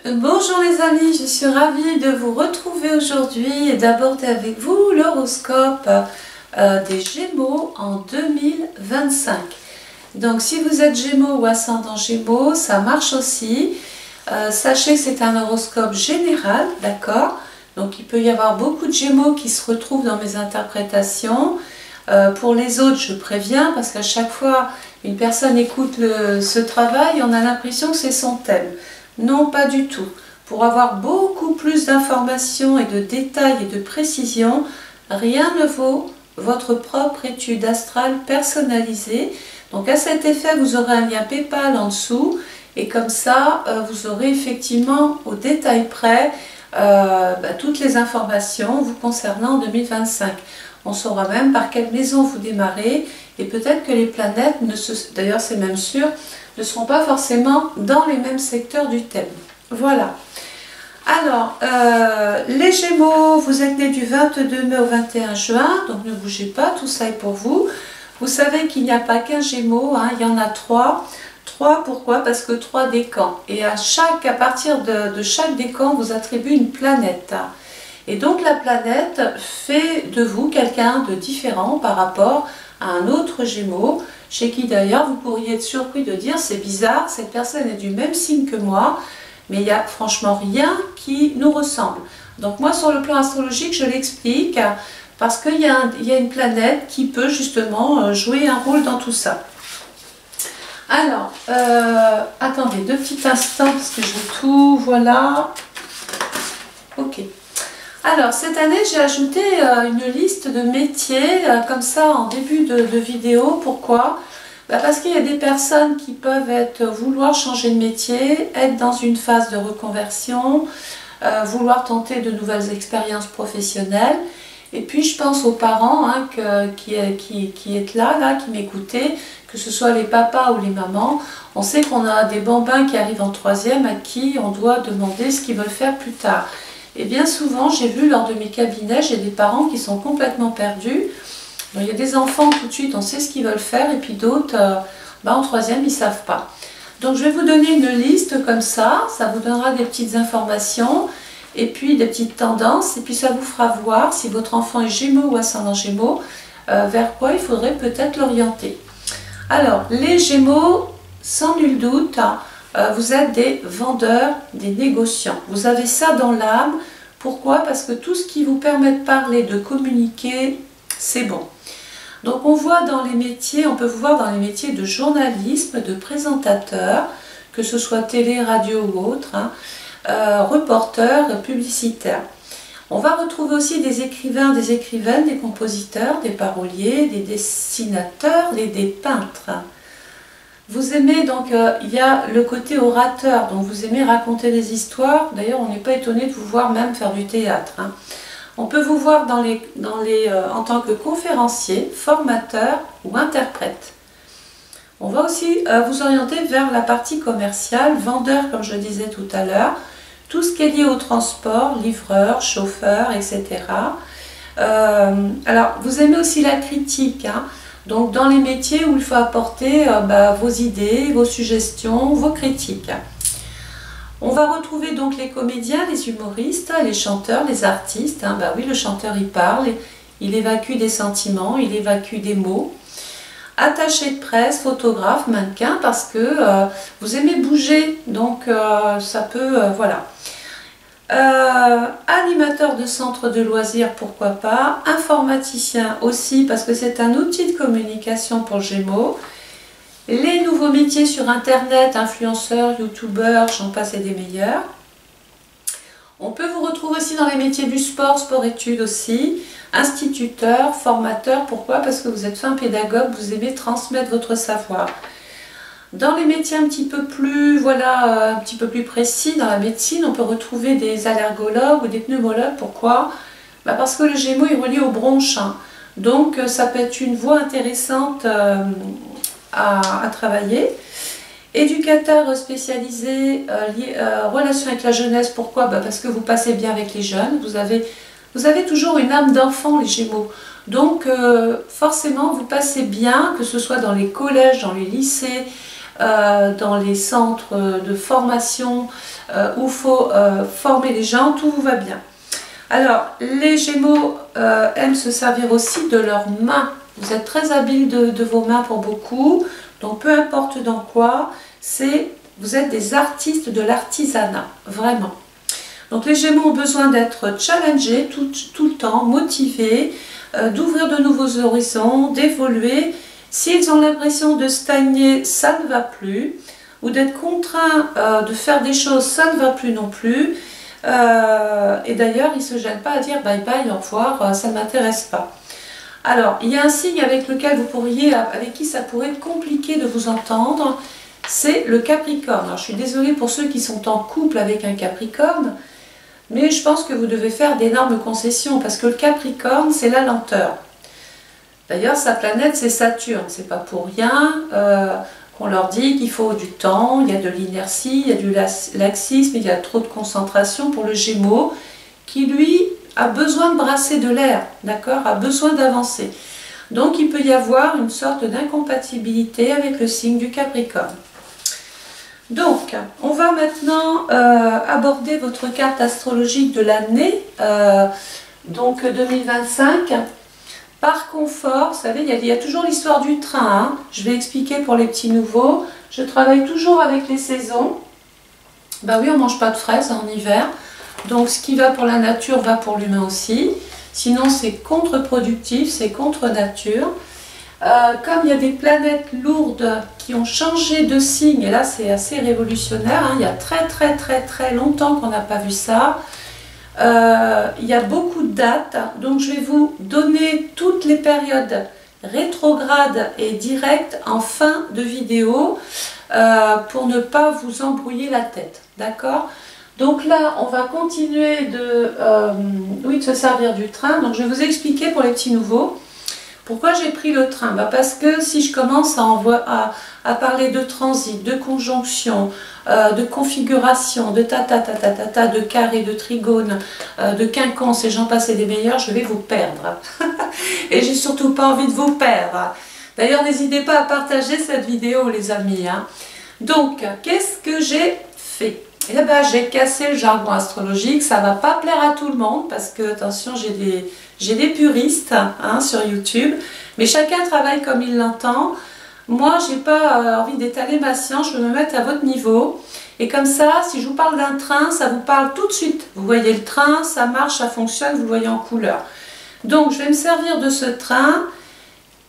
Bonjour les amis, je suis ravie de vous retrouver aujourd'hui et d'aborder avec vous l'horoscope des Gémeaux en 2025. Donc si vous êtes Gémeaux ou ascendant Gémeaux, ça marche aussi. Sachez que c'est un horoscope général, d'accord? Donc il peut y avoir beaucoup de Gémeaux qui se retrouvent dans mes interprétations. Pour les autres, je préviens, parce qu'à chaque fois une personne écoute ce travail, on a l'impression que c'est son thème. Non, pas du tout. Pour avoir beaucoup plus d'informations et de détails et de précisions, rien ne vaut votre propre étude astrale personnalisée. Donc à cet effet, vous aurez un lien PayPal en dessous et comme ça, vous aurez effectivement au détail près toutes les informations vous concernant en 2025. On saura même par quelle maison vous démarrez et peut-être que les planètes, d'ailleurs c'est même sûr, ne seront pas forcément dans les mêmes secteurs du thème. Voilà. Alors, les Gémeaux, vous êtes nés du 22 mai au 21 juin, donc ne bougez pas, tout ça est pour vous. Vous savez qu'il n'y a pas qu'un Gémeaux, hein, il y en a trois. Trois, pourquoi? Parce que trois décans. Et à partir de chaque décan, vous attribuez une planète. Et donc la planète fait de vous quelqu'un de différent par rapport à un autre Gémeaux, chez qui d'ailleurs vous pourriez être surpris de dire c'est bizarre, cette personne est du même signe que moi, mais il n'y a franchement rien qui nous ressemble. Donc moi sur le plan astrologique je l'explique parce qu'il y a une planète qui peut justement jouer un rôle dans tout ça. Alors, attendez deux petits instants parce que j'ai tout, voilà. Ok. Alors, cette année, j'ai ajouté une liste de métiers, comme ça, en début de vidéo. Pourquoi? Parce qu'il y a des personnes qui peuvent vouloir changer de métier, être dans une phase de reconversion, vouloir tenter de nouvelles expériences professionnelles. Et puis, je pense aux parents hein, qui êtes là, qui m'écoutez, que ce soit les papas ou les mamans. On sait qu'on a des bambins qui arrivent en troisième à qui on doit demander ce qu'ils veulent faire plus tard. Et bien souvent, j'ai vu lors de mes cabinets, j'ai des parents qui sont complètement perdus. Bon, il y a des enfants, tout de suite, on sait ce qu'ils veulent faire, et puis d'autres, en troisième, ils ne savent pas. Donc je vais vous donner une liste comme ça vous donnera des petites informations, et puis des petites tendances, et puis ça vous fera voir si votre enfant est Gémeaux ou ascendant Gémeaux, vers quoi il faudrait peut-être l'orienter. Alors, les Gémeaux, sans nul doute, vous êtes des vendeurs, des négociants. Vous avez ça dans l'âme. Pourquoi? Parce que tout ce qui vous permet de parler, de communiquer, c'est bon. Donc on voit dans les métiers, on peut vous voir dans les métiers de journalisme, de présentateur, que ce soit télé, radio ou autre, reporter, publicitaire. On va retrouver aussi des écrivains, des écrivaines, des compositeurs, des paroliers, des dessinateurs et des peintres. Vous aimez donc, il y a le côté orateur, donc vous aimez raconter des histoires. D'ailleurs, on n'est pas étonné de vous voir même faire du théâtre. Hein. On peut vous voir en tant que conférencier, formateur ou interprète. On va aussi vous orienter vers la partie commerciale, vendeur comme je disais tout à l'heure, tout ce qui est lié au transport, livreur, chauffeur, etc. Alors, vous aimez aussi la critique, hein. Donc dans les métiers où il faut apporter vos idées, vos suggestions, vos critiques. On va retrouver donc les comédiens, les humoristes, les chanteurs, les artistes. Hein. Oui, le chanteur il parle, il évacue des sentiments, il évacue des mots. Attaché de presse, photographe, mannequin, parce que vous aimez bouger, donc ça peut, voilà. Animateur de centre de loisirs, pourquoi pas. Informaticien aussi, parce que c'est un outil de communication pour Gémeaux. Les nouveaux métiers sur Internet, influenceurs, youtubeurs, j'en passe et des meilleurs. On peut vous retrouver aussi dans les métiers du sport, sport-études aussi. Instituteur, formateur, pourquoi? Parce que vous êtes fin pédagogue, vous aimez transmettre votre savoir. Dans les métiers un petit peu plus, un petit peu plus précis, dans la médecine, on peut retrouver des allergologues ou des pneumologues. Pourquoi? Parce que le Gémeaux est relié aux bronches. Hein. Donc ça peut être une voie intéressante à travailler. Éducateur spécialisé, relation avec la jeunesse. Pourquoi? Parce que vous passez bien avec les jeunes. Vous avez toujours une âme d'enfant, les Gémeaux. Donc forcément, vous passez bien, que ce soit dans les collèges, dans les lycées, dans les centres de formation où il faut former les gens, tout vous va bien. Alors, les Gémeaux aiment se servir aussi de leurs mains. Vous êtes très habiles de vos mains pour beaucoup, donc peu importe dans quoi, vous êtes des artistes de l'artisanat, vraiment. Donc les Gémeaux ont besoin d'être challengés tout le temps, motivés, d'ouvrir de nouveaux horizons, d'évoluer. S'ils ont l'impression de stagner, ça ne va plus, ou d'être contraints de faire des choses, ça ne va plus non plus. Et d'ailleurs, ils ne se gênent pas à dire bye bye, au revoir, ça ne m'intéresse pas. Alors, il y a un signe avec lequel avec qui ça pourrait être compliqué de vous entendre, c'est le Capricorne. Alors, je suis désolée pour ceux qui sont en couple avec un Capricorne, mais je pense que vous devez faire d'énormes concessions, parce que le Capricorne, c'est la lenteur. D'ailleurs, sa planète, c'est Saturne, c'est pas pour rien qu'on leur dit qu'il faut du temps, il y a de l'inertie, il y a du laxisme, il y a trop de concentration pour le Gémeaux, qui lui a besoin de brasser de l'air, d'accord, a besoin d'avancer. Donc il peut y avoir une sorte d'incompatibilité avec le signe du Capricorne. Donc, on va maintenant aborder votre carte astrologique de l'année, donc 2025. Par confort, vous savez, il y a toujours l'histoire du train, hein. Je vais expliquer pour les petits nouveaux. Je travaille toujours avec les saisons. Ben oui, on ne mange pas de fraises en hiver. Donc ce qui va pour la nature va pour l'humain aussi. Sinon c'est contre-productif, c'est contre nature. Comme il y a des planètes lourdes qui ont changé de signe, et là c'est assez révolutionnaire, hein, il y a très longtemps qu'on n'a pas vu ça. Il y a beaucoup de dates, donc je vais vous donner toutes les périodes rétrogrades et directes en fin de vidéo pour ne pas vous embrouiller la tête, d'accord? Donc là, on va continuer de se servir du train. Donc je vais vous expliquer pour les petits nouveaux pourquoi j'ai pris le train. Parce que si je commence à parler de transit, de conjonction, de configuration, de de carré, de trigone, de quinconce et j'en passe et des meilleurs, je vais vous perdre. Et j'ai surtout pas envie de vous perdre. D'ailleurs, n'hésitez pas à partager cette vidéo, les amis, hein. Donc, qu'est-ce que j'ai fait? Eh bien, j'ai cassé le jargon astrologique. Ça ne va pas plaire à tout le monde parce que, attention, j'ai des puristes hein, sur YouTube. Mais chacun travaille comme il l'entend. Moi, je n'ai pas envie d'étaler ma science. Je veux me mettre à votre niveau. Et comme ça, si je vous parle d'un train, ça vous parle tout de suite. Vous voyez le train, ça marche, ça fonctionne, vous le voyez en couleur. Donc, je vais me servir de ce train.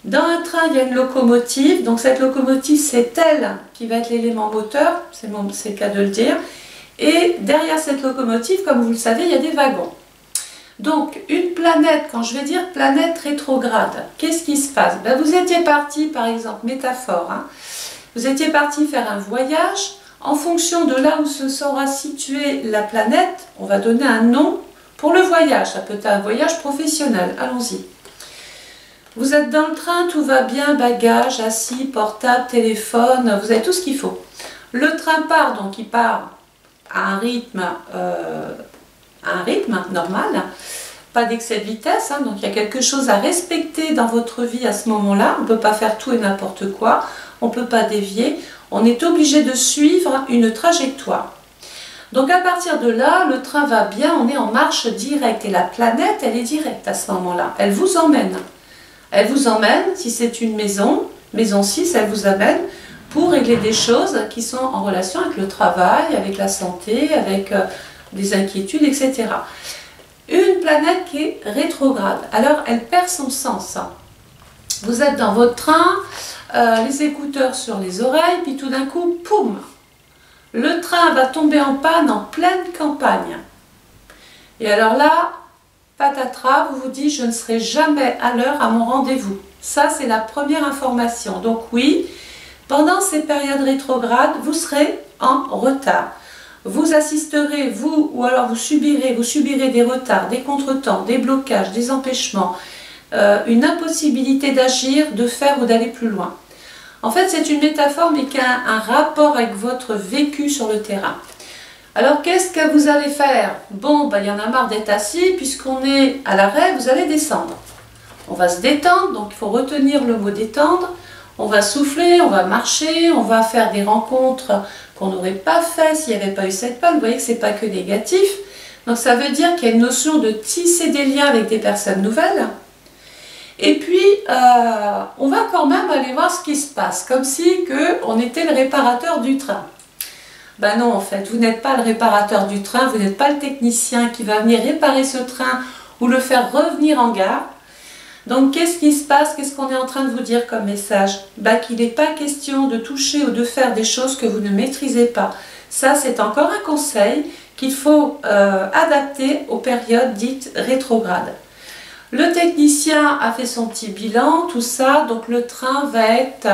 Dans un train, il y a une locomotive. Donc, cette locomotive, c'est elle qui va être l'élément moteur. C'est le cas de le dire. Et derrière cette locomotive, comme vous le savez, il y a des wagons. Donc, une planète, quand je vais dire planète rétrograde, qu'est-ce qui se passe? Ben, vous étiez parti, par exemple, métaphore, hein, vous étiez parti faire un voyage. En fonction de là où se sera située la planète, on va donner un nom pour le voyage. Ça peut être un voyage professionnel. Allons-y. Vous êtes dans le train, tout va bien, bagages, assis, portable, téléphone, vous avez tout ce qu'il faut. Le train part, donc il part à un rythme normal, pas d'excès de vitesse, hein, donc il y a quelque chose à respecter dans votre vie à ce moment-là. On ne peut pas faire tout et n'importe quoi, on ne peut pas dévier, on est obligé de suivre une trajectoire. Donc à partir de là, le train va bien, on est en marche directe et la planète, elle est directe à ce moment-là, elle vous emmène. Elle vous emmène, si c'est une maison 6, elle vous amène pour régler des choses qui sont en relation avec le travail, avec la santé, avec des inquiétudes, etc. Une planète qui est rétrograde, alors elle perd son sens. Vous êtes dans votre train, les écouteurs sur les oreilles, puis tout d'un coup, poum, le train va tomber en panne en pleine campagne. Et alors là, patatras, vous vous dites, je ne serai jamais à l'heure à mon rendez-vous. Ça, c'est la première information. Donc oui, pendant ces périodes rétrogrades, vous serez en retard. Vous assisterez, vous, ou alors vous subirez des retards, des contretemps, des blocages, des empêchements, une impossibilité d'agir, de faire ou d'aller plus loin. En fait, c'est une métaphore, mais qui a un rapport avec votre vécu sur le terrain. Alors, qu'est-ce que vous allez faire? Bon, ben, il y en a marre d'être assis, puisqu'on est à l'arrêt, vous allez descendre. On va se détendre, donc il faut retenir le mot détendre. On va souffler, on va marcher, on va faire des rencontres qu'on n'aurait pas fait s'il n'y avait pas eu cette panne. Vous voyez que ce n'est pas que négatif. Donc ça veut dire qu'il y a une notion de tisser des liens avec des personnes nouvelles. Et puis, on va quand même aller voir ce qui se passe, comme si on était le réparateur du train. Ben non, en fait, vous n'êtes pas le réparateur du train, vous n'êtes pas le technicien qui va venir réparer ce train ou le faire revenir en gare. Donc, qu'est-ce qui se passe? Qu'est-ce qu'on est en train de vous dire comme message? Ben, qu'il n'est pas question de toucher ou de faire des choses que vous ne maîtrisez pas. Ça, c'est encore un conseil qu'il faut adapter aux périodes dites rétrogrades. Le technicien a fait son petit bilan, tout ça, donc le train va être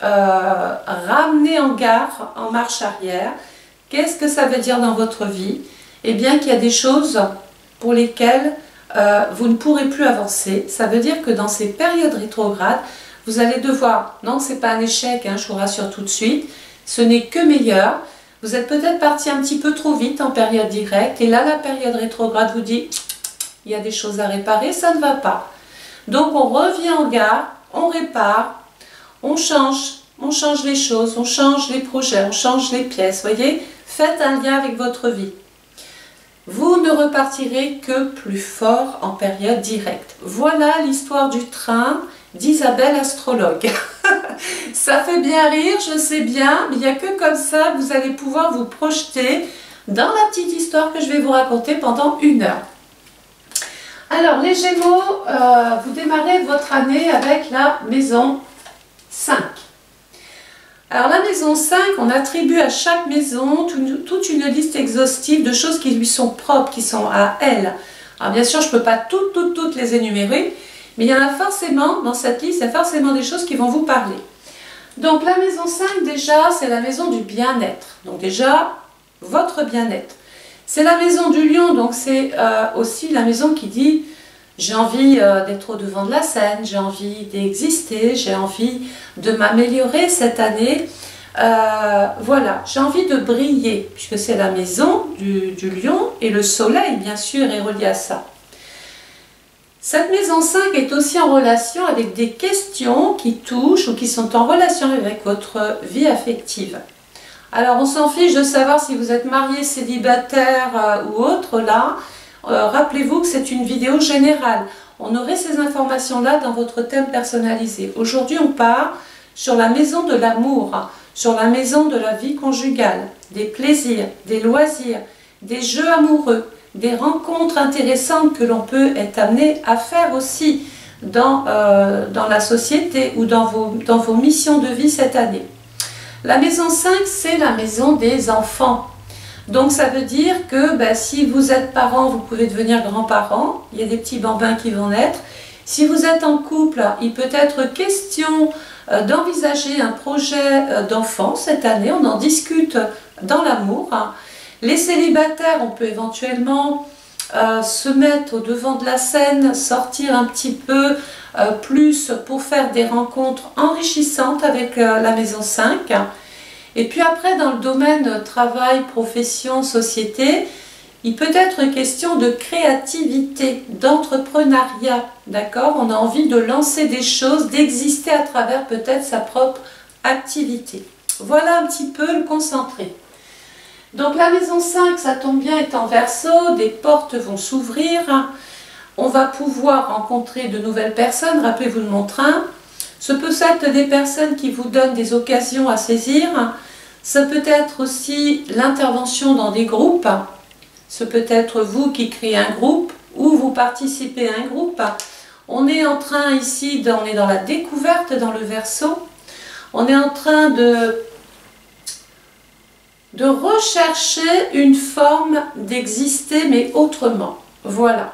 ramené en gare, en marche arrière. Qu'est-ce que ça veut dire dans votre vie? Eh bien qu'il y a des choses pour lesquelles vous ne pourrez plus avancer. Ça veut dire que dans ces périodes rétrogrades, vous allez devoir, non, c'est pas un échec, hein, je vous rassure tout de suite, ce n'est que meilleur. Vous êtes peut-être parti un petit peu trop vite en période directe, et là la période rétrograde vous dit il y a des choses à réparer, ça ne va pas. Donc on revient en gare, on répare, on change les choses, on change les projets, on change les pièces, voyez. Faites un lien avec votre vie. Vous ne repartirez que plus fort en période directe. Voilà l'histoire du train d'Isabelle Astrologue. Ça fait bien rire, je sais bien, mais il n'y a que comme ça que vous allez pouvoir vous projeter dans la petite histoire que je vais vous raconter pendant 1 heure. Alors, les Gémeaux, vous démarrez votre année avec la maison 5. Alors, la maison 5, on attribue à chaque maison toute une liste exhaustive de choses qui lui sont propres, qui sont à elle. Alors, bien sûr, je ne peux pas toutes les énumérer, mais il y en a forcément, dans cette liste, il y a forcément des choses qui vont vous parler. Donc, la maison 5, déjà, c'est la maison du bien-être. Donc, déjà, votre bien-être. C'est la maison du lion, donc c'est aussi la maison qui dit j'ai envie d'être au devant de la scène, j'ai envie d'exister, j'ai envie de m'améliorer cette année. Voilà, j'ai envie de briller, puisque c'est la maison du lion et le soleil, bien sûr, est relié à ça. Cette maison 5 est aussi en relation avec des questions qui touchent ou qui sont en relation avec votre vie affective. Alors, on s'en fiche de savoir si vous êtes marié, célibataire ou autre, là. Rappelez-vous que c'est une vidéo générale. On aurait ces informations-là dans votre thème personnalisé. Aujourd'hui, on part sur la maison de l'amour, sur la maison de la vie conjugale, des plaisirs, des loisirs, des jeux amoureux, des rencontres intéressantes que l'on peut être amené à faire aussi dans la société ou dans vos missions de vie cette année. La maison 5, c'est la maison des enfants. Donc ça veut dire que si vous êtes parent, vous pouvez devenir grands-parents. Il y a des petits bambins qui vont naître. Si vous êtes en couple, il peut être question d'envisager un projet d'enfant cette année. On en discute dans l'amour. Les célibataires, on peut éventuellement se mettre au devant de la scène, sortir un petit peu plus pour faire des rencontres enrichissantes avec la maison 5. Et puis après, dans le domaine travail, profession, société, il peut être question de créativité, d'entrepreneuriat, d'accord? On a envie de lancer des choses, d'exister à travers peut-être sa propre activité. Voilà un petit peu le concentré. Donc la maison 5, ça tombe bien, est en Verseau, des portes vont s'ouvrir, on va pouvoir rencontrer de nouvelles personnes, rappelez-vous de mon train. Ce peut être des personnes qui vous donnent des occasions à saisir, ça peut être aussi l'intervention dans des groupes, ce peut être vous qui créez un groupe ou vous participez à un groupe. On est en train ici, on est dans la découverte dans le Verseau, on est en train de rechercher une forme d'exister mais autrement. Voilà.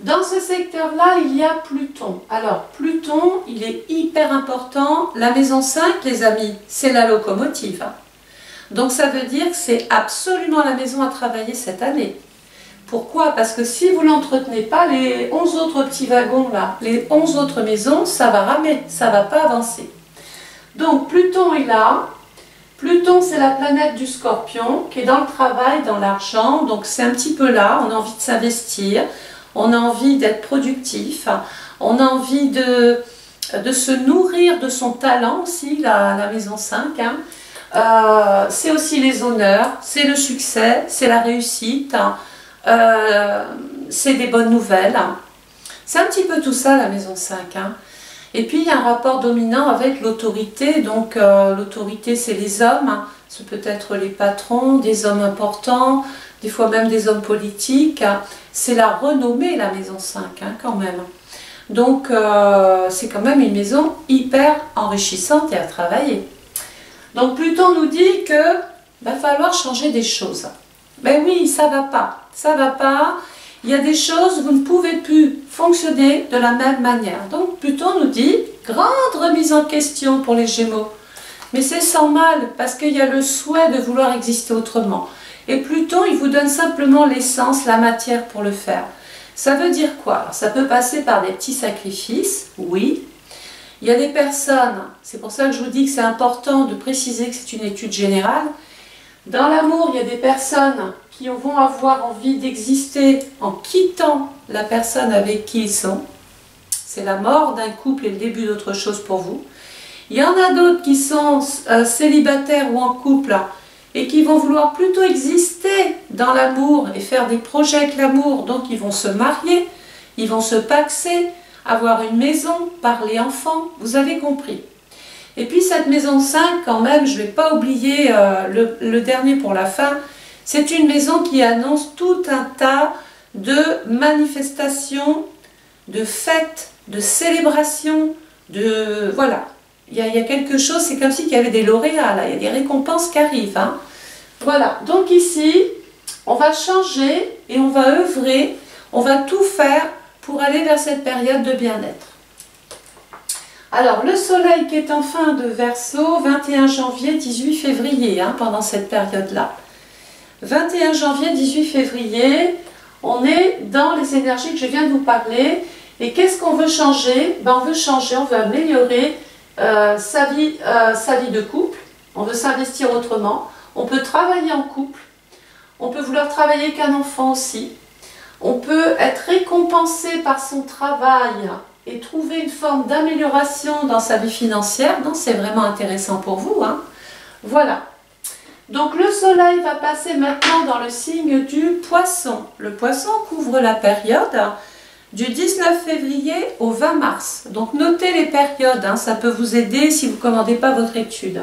Dans ce secteur-là, il y a Pluton. Alors, Pluton, il est hyper important. La maison 5, les amis, c'est la locomotive. Donc, ça veut dire que c'est absolument la maison à travailler cette année. Pourquoi? Parce que si vous ne l'entretenez pas, les 11 autres petits wagons là, les 11 autres maisons, ça va ramer, ça ne va pas avancer. Donc, Pluton est là. Pluton, c'est la planète du Scorpion, qui est dans le travail, dans l'argent. Donc, c'est un petit peu là, on a envie de s'investir. On a envie d'être productif, on a envie de de se nourrir de son talent aussi, la maison 5. Hein. C'est aussi les honneurs, c'est le succès, c'est la réussite, hein. C'est des bonnes nouvelles. Hein. C'est un petit peu tout ça la maison 5. Hein. Et puis il y a un rapport dominant avec l'autorité. Donc l'autorité c'est les hommes, hein. Ce peut être les patrons, des hommes importants, des fois même des hommes politiques. Hein. C'est la renommée la maison 5 hein, quand même. Donc c'est quand même une maison hyper enrichissante et à travailler. Donc Pluton nous dit que va falloir changer des choses. Ben oui, ça va pas. Ça va pas. Il y a des choses, vous ne pouvez plus fonctionner de la même manière. Donc Pluton nous dit, grande remise en question pour les Gémeaux. Mais c'est sans mal, parce qu'il y a le souhait de vouloir exister autrement. Et Pluton, il vous donne simplement l'essence, la matière pour le faire. Ça veut dire quoi? Alors, ça peut passer par des petits sacrifices, oui. Il y a des personnes, c'est pour ça que je vous dis que c'est important de préciser que c'est une étude générale. Dans l'amour, il y a des personnes qui vont avoir envie d'exister en quittant la personne avec qui ils sont. C'est la mort d'un couple et le début d'autre chose pour vous. Il y en a d'autres qui sont célibataires ou en couple et qui vont vouloir plutôt exister dans l'amour et faire des projets avec l'amour. Donc ils vont se marier, ils vont se paxer, avoir une maison, parler enfants, vous avez compris. Et puis cette maison 5, quand même, je ne vais pas oublier le dernier pour la fin, c'est une maison qui annonce tout un tas de manifestations, de fêtes, de célébrations, de... Voilà. Il y a quelque chose, c'est comme s'il y avait des lauréats, là, il y a des récompenses qui arrivent. Hein. Voilà, donc ici, on va changer et on va œuvrer, on va tout faire pour aller vers cette période de bien-être. Alors, le soleil qui est en fin de Verseau, 21 janvier, 18 février, hein, pendant cette période-là. 21 janvier, 18 février, on est dans les énergies que je viens de vous parler. Et qu'est-ce qu'on veut changer? Ben, on veut changer, on veut améliorer sa vie de couple. On veut s'investir autrement. On peut travailler en couple. On peut vouloir travailler avec un enfant aussi. On peut être récompensé par son travail et trouver une forme d'amélioration dans sa vie financière. Non, c'est vraiment intéressant pour vous. Hein. Voilà. Donc le soleil va passer maintenant dans le signe du poisson. Le poisson couvre la période du 19 février au 20 mars. Donc notez les périodes, hein, ça peut vous aider si vous ne commandez pas votre étude.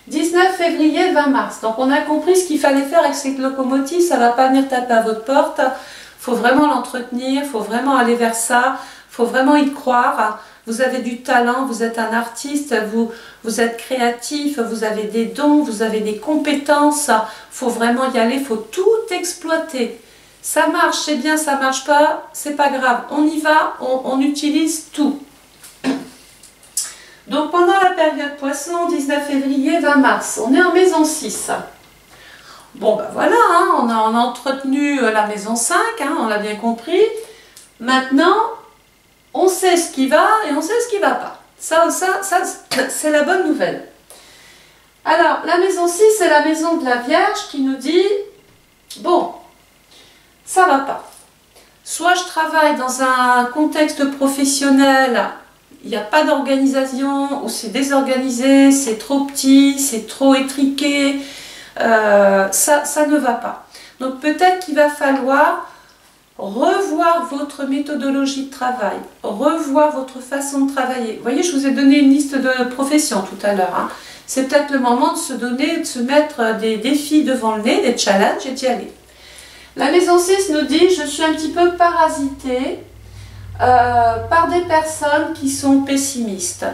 19 février, 20 mars. Donc on a compris ce qu'il fallait faire avec cette locomotive, ça ne va pas venir taper à votre porte. Il faut vraiment l'entretenir, il faut vraiment aller vers ça, il faut vraiment y croire. Vous avez du talent, vous êtes un artiste, vous êtes créatif, vous avez des dons, vous avez des compétences. Il faut vraiment y aller, il faut tout exploiter. Ça marche, c'est bien, ça marche pas, c'est pas grave. On y va, on utilise tout. Donc pendant la période poisson, 19 février, 20 mars, on est en maison 6. Bon ben voilà, hein, on a entretenu la maison 5, hein, on l'a bien compris. Maintenant, on sait ce qui va et on sait ce qui ne va pas. Ça c'est la bonne nouvelle. Alors, la maison 6, c'est la maison de la Vierge qui nous dit, bon, ça va pas. Soit je travaille dans un contexte professionnel, il n'y a pas d'organisation, ou c'est désorganisé, c'est trop petit, c'est trop étriqué, ça ne va pas. Donc peut-être qu'il va falloir revoir votre méthodologie de travail, revoir votre façon de travailler. Vous voyez, je vous ai donné une liste de professions tout à l'heure. Hein. C'est peut-être le moment de se donner, de se mettre des défis devant le nez, des challenges et d'y aller. La maison 6 nous dit, je suis un petit peu parasitée par des personnes qui sont pessimistes.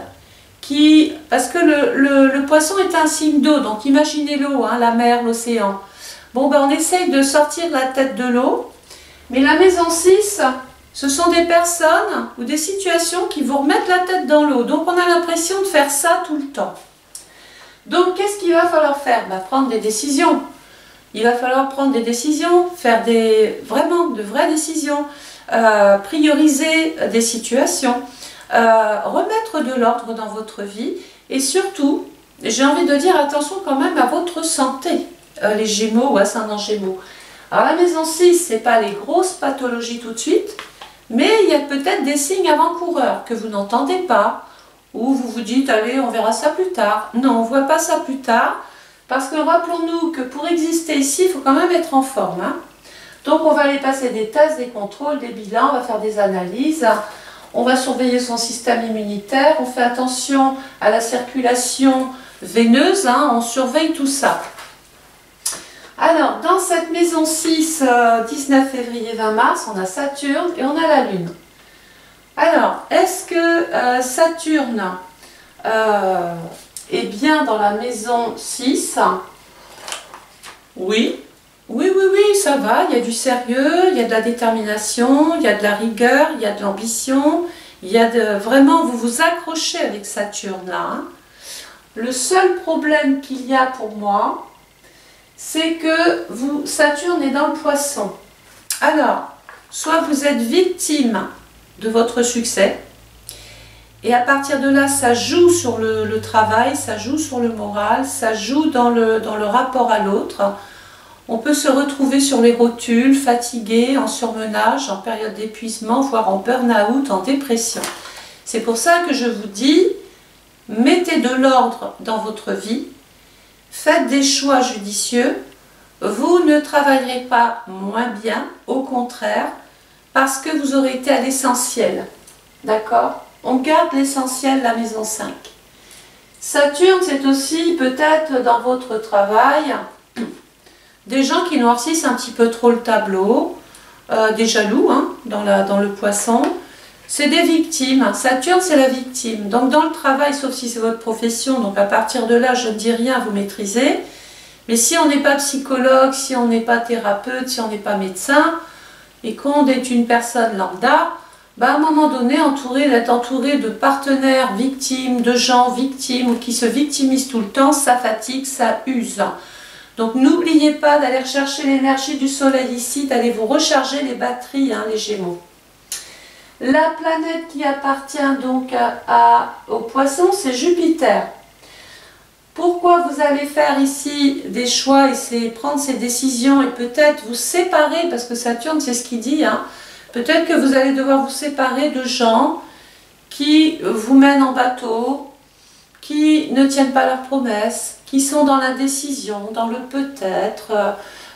Parce que le poisson est un signe d'eau, donc imaginez l'eau, hein, la mer, l'océan. Bon, ben on essaye de sortir la tête de l'eau. Mais la maison 6, ce sont des personnes ou des situations qui vous remettent la tête dans l'eau. Donc on a l'impression de faire ça tout le temps. Donc qu'est-ce qu'il va falloir faire? Prendre des décisions. Il va falloir prendre des décisions, faire vraiment de vraies décisions, prioriser des situations, remettre de l'ordre dans votre vie et surtout, j'ai envie de dire attention quand même à votre santé, les Gémeaux ou ascendant Gémeaux. Alors la maison 6, ce n'est pas les grosses pathologies tout de suite, Mais il y a peut-être des signes avant-coureurs que vous n'entendez pas, ou vous vous dites, allez, on verra ça plus tard. Non, on ne voit pas ça plus tard, parce que rappelons-nous que pour exister ici, il faut quand même être en forme, hein. Donc on va aller passer des tests, des contrôles, des bilans, on va faire des analyses, on va surveiller son système immunitaire, on fait attention à la circulation veineuse, hein, on surveille tout ça. Alors, dans cette maison 6, 19 février, 20 mars, on a Saturne et on a la Lune. Alors, est-ce que Saturne est bien dans la maison 6? Oui. Oui, oui, oui, ça va, il y a du sérieux, il y a de la détermination, il y a de la rigueur, il y a de l'ambition, il y a de... Vraiment, vous vous accrochez avec Saturne là, hein. Le seul problème qu'il y a pour moi, c'est que Saturne est dans le Poisson. Alors, soit vous êtes victime de votre succès, et à partir de là, ça joue sur le travail, ça joue sur le moral, ça joue dans le rapport à l'autre. On peut se retrouver sur les rotules, fatigué, en surmenage, en période d'épuisement, voire en burn-out, en dépression. C'est pour ça que je vous dis, mettez de l'ordre dans votre vie, faites des choix judicieux, vous ne travaillerez pas moins bien, au contraire, parce que vous aurez été à l'essentiel. D'accord? On garde l'essentiel, la maison 5. Saturne, c'est aussi peut-être dans votre travail, des gens qui noircissent un petit peu trop le tableau, des jaloux, hein, dans le Poisson. C'est des victimes. Saturne, c'est la victime. Donc dans le travail, sauf si c'est votre profession, donc à partir de là, je ne dis rien, vous maîtrisez. Mais si on n'est pas psychologue, si on n'est pas thérapeute, si on n'est pas médecin, et qu'on est une personne lambda, bah à un moment donné, d'être entouré de partenaires victimes, de gens victimes, ou qui se victimisent tout le temps, ça fatigue, ça use. Donc n'oubliez pas d'aller rechercher l'énergie du soleil ici, d'aller vous recharger les batteries, hein, les Gémeaux. La planète qui appartient donc au Poisson, c'est Jupiter. Pourquoi vous allez faire ici des choix et prendre ces décisions et peut-être vous séparer, parce que Saturne c'est ce qu'il dit, hein, peut-être que vous allez devoir vous séparer de gens qui vous mènent en bateau, qui ne tiennent pas leurs promesses, qui sont dans l'indécision, dans le peut-être,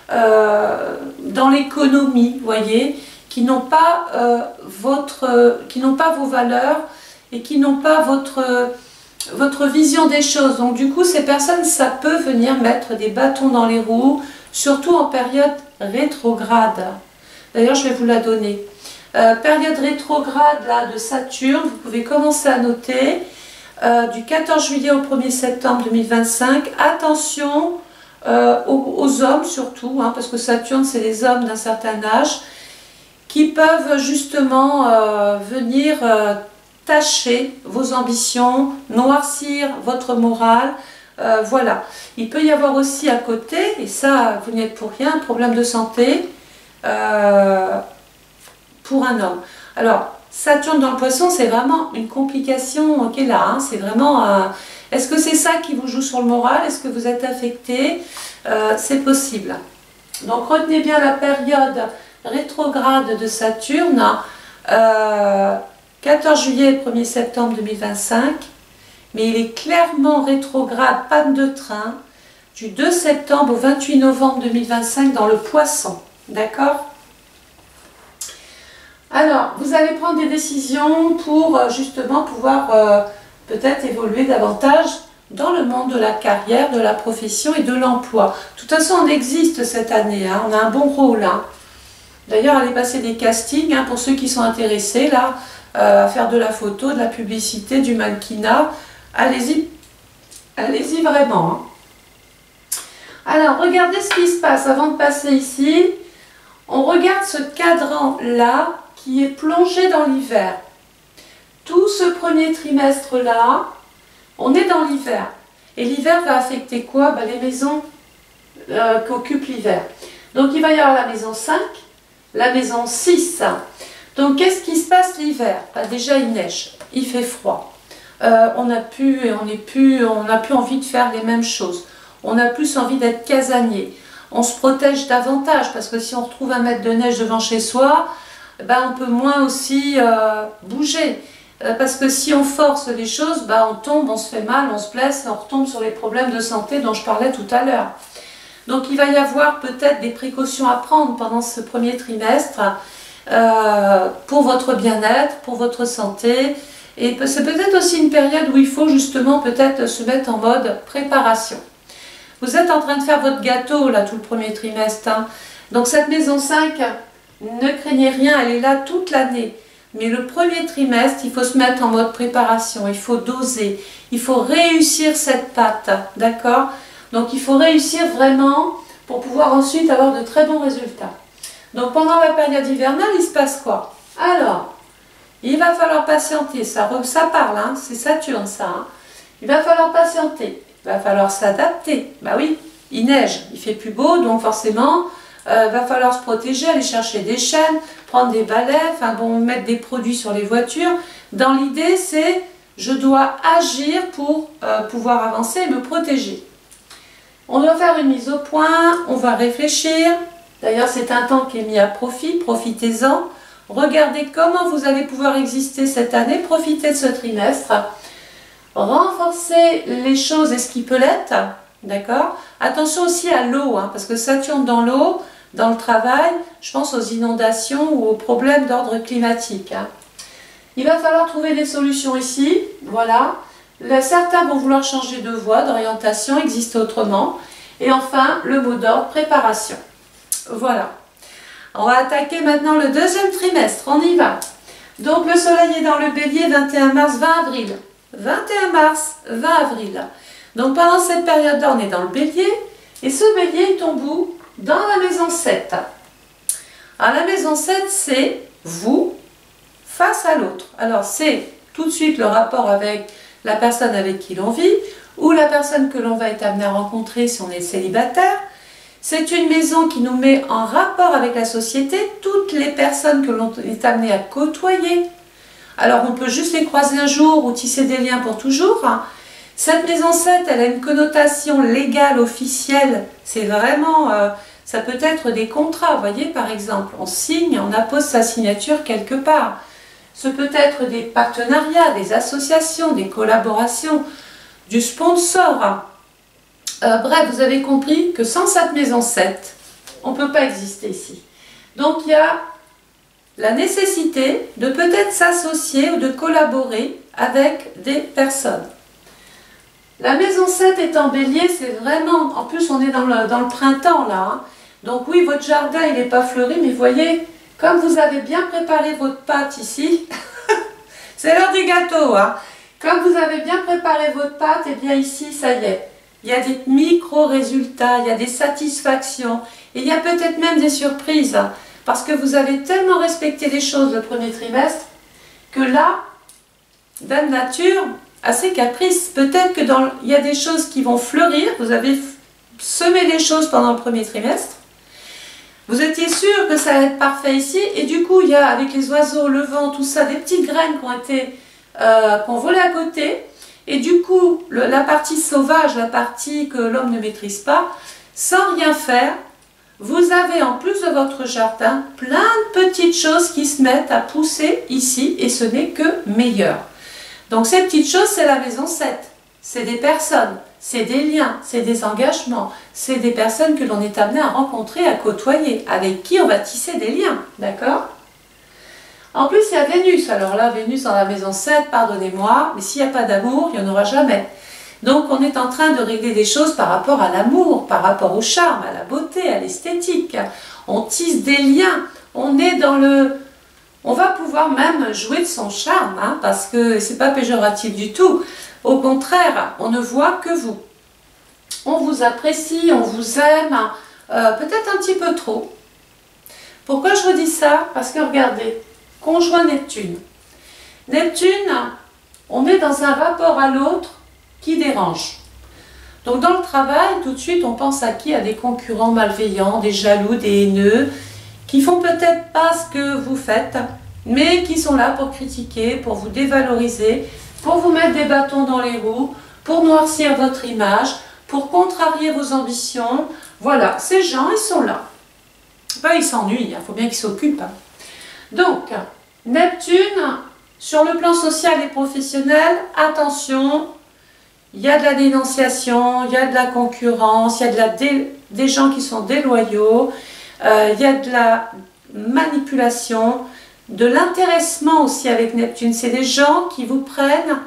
dans l'économie, vous voyez, qui n'ont pas vos valeurs et qui n'ont pas votre vision des choses. Donc du coup, ces personnes, ça peut venir mettre des bâtons dans les roues, surtout en période rétrograde. D'ailleurs, je vais vous la donner. Période rétrograde là, de Saturne, vous pouvez commencer à noter. Du 14 juillet au 1er septembre 2025, attention aux hommes surtout, hein, parce que Saturne c'est les hommes d'un certain âge, qui peuvent justement venir tâcher vos ambitions, noircir votre morale, voilà. Il peut y avoir aussi à côté, et ça vous n'y êtes pour rien, un problème de santé pour un homme. Alors, Saturne dans le Poisson, c'est vraiment une complication qui est là. Hein. C'est vraiment... Est-ce que c'est ça qui vous joue sur le moral? Est-ce que vous êtes affecté? C'est possible. Donc retenez bien la période rétrograde de Saturne, 14 juillet 1er septembre 2025. Mais il est clairement rétrograde, panne de train, du 2 septembre au 28 novembre 2025 dans le Poisson. D'accord ? Alors, vous allez prendre des décisions pour justement pouvoir peut-être évoluer davantage dans le monde de la carrière, de la profession et de l'emploi. De toute façon, on existe cette année, hein, on a un bon rôle. Hein. D'ailleurs, allez passer des castings hein, pour ceux qui sont intéressés là, à faire de la photo, de la publicité, du mannequinat. Allez-y, allez-y vraiment. Hein. Alors, regardez ce qui se passe avant de passer ici. On regarde ce cadran-là qui est plongé dans l'hiver. Tout ce premier trimestre-là, on est dans l'hiver. Et l'hiver va affecter quoi? Les maisons qu'occupe l'hiver. Donc il va y avoir la maison 5, la maison 6. Donc qu'est-ce qui se passe l'hiver? Déjà il neige, il fait froid. On n'a plus envie de faire les mêmes choses. On a plus envie d'être casanier. On se protège davantage parce que si on retrouve un mètre de neige devant chez soi, ben, on peut moins aussi bouger. Parce que si on force les choses, ben, on tombe, on se fait mal, on se blesse, on retombe sur les problèmes de santé dont je parlais tout à l'heure. Donc il va y avoir peut-être des précautions à prendre pendant ce premier trimestre pour votre bien-être, pour votre santé. Et c'est peut-être aussi une période où il faut justement peut-être se mettre en mode préparation. Vous êtes en train de faire votre gâteau là tout le premier trimestre. Hein. Donc cette maison 5, ne craignez rien, elle est là toute l'année. Mais le premier trimestre, il faut se mettre en mode préparation, il faut doser, il faut réussir cette pâte, d'accord? Donc il faut réussir vraiment pour pouvoir ensuite avoir de très bons résultats. Donc pendant la période hivernale, il se passe quoi? Alors, il va falloir patienter, ça parle, hein, c'est Saturne ça. Hein. Il va falloir patienter, il va falloir s'adapter. Bah oui, il neige, il fait plus beau, donc forcément, va falloir se protéger, aller chercher des chaînes, prendre des balais, enfin bon, mettre des produits sur les voitures. Dans l'idée, c'est je dois agir pour pouvoir avancer et me protéger. On doit faire une mise au point, on va réfléchir. D'ailleurs, c'est un temps qui est mis à profit, profitez-en. Regardez comment vous allez pouvoir exister cette année, profitez de ce trimestre. Renforcez les choses et ce qui peut l'être, d'accord? Attention aussi à l'eau, hein, parce que Saturne dans l'eau, dans le travail, je pense aux inondations ou aux problèmes d'ordre climatique. Hein. Il va falloir trouver des solutions ici, voilà. Certains vont vouloir changer de voie, d'orientation, exister autrement. Et enfin, le mot d'ordre, préparation. Voilà. On va attaquer maintenant le deuxième trimestre, on y va. Donc le soleil est dans le bélier, 21 mars, 20 avril. 21 mars, 20 avril. Donc pendant cette période-là, on est dans le bélier. Et ce bélier tombe où? Dans la maison 7. Alors la maison 7, c'est vous face à l'autre. Alors c'est tout de suite le rapport avec la personne avec qui l'on vit ou la personne que l'on va être amené à rencontrer si on est célibataire. C'est une maison qui nous met en rapport avec la société, toutes les personnes que l'on est amené à côtoyer. Alors on peut juste les croiser un jour ou tisser des liens pour toujours. Cette maison 7, elle a une connotation légale, officielle. C'est vraiment, ça peut être des contrats, vous voyez, par exemple. On signe, on appose sa signature quelque part. Ce peut être des partenariats, des associations, des collaborations, du sponsor. Bref, vous avez compris que sans cette maison 7, on ne peut pas exister ici. Donc il y a la nécessité de peut-être s'associer ou de collaborer avec des personnes. La maison 7 est en bélier, c'est vraiment, en plus on est dans le printemps là, hein. Donc oui, votre jardin il n'est pas fleuri, mais vous voyez, comme vous avez bien préparé votre pâte ici, c'est l'heure du gâteau, hein. Comme vous avez bien préparé votre pâte, et bien ici, ça y est, il y a des micro-résultats, il y a des satisfactions, et il y a peut-être même des surprises, hein, parce que vous avez tellement respecté les choses le premier trimestre, que là, Dame Nature a ses caprices. Peut-être que il y a des choses qui vont fleurir, vous avez semé les choses pendant le premier trimestre, vous étiez sûr que ça allait être parfait ici, et du coup, il y a, avec les oiseaux, le vent, tout ça, des petites graines qui ont volé à côté, et du coup, la partie sauvage, la partie que l'homme ne maîtrise pas, sans rien faire, vous avez en plus de votre jardin plein de petites choses qui se mettent à pousser ici, et ce n'est que meilleur. Donc ces petites choses, c'est la maison 7, c'est des personnes, c'est des liens, c'est des engagements, c'est des personnes que l'on est amené à rencontrer, à côtoyer, avec qui on va tisser des liens, d'accord? En plus, il y a Vénus. Alors là, Vénus dans la maison 7, pardonnez-moi, mais s'il n'y a pas d'amour, il n'y en aura jamais. Donc on est en train de régler des choses par rapport à l'amour, par rapport au charme, à la beauté, à l'esthétique. On tisse des liens, on est dans le... On va pouvoir même jouer de son charme, hein, parce que c'est pas péjoratif du tout. Au contraire, on ne voit que vous. On vous apprécie, on vous aime, peut-être un petit peu trop. Pourquoi je vous dis ça? Parce que regardez, conjoint Neptune. Neptune, on est dans un rapport à l'autre qui dérange. Donc dans le travail, tout de suite, on pense à qui? À des concurrents malveillants, des jaloux, des haineux, qui font peut-être pas ce que vous faites, mais qui sont là pour critiquer, pour vous dévaloriser, pour vous mettre des bâtons dans les roues, pour noircir votre image, pour contrarier vos ambitions. Voilà, ces gens, ils sont là. Ben, ils s'ennuient, il faut bien qu'ils s'occupent. Hein. Donc, Neptune, sur le plan social et professionnel, attention, il y a de la dénonciation, il y a de la concurrence, il y a des gens qui sont déloyaux, il y a de la manipulation, de l'intéressement aussi avec Neptune. C'est des gens qui vous prennent,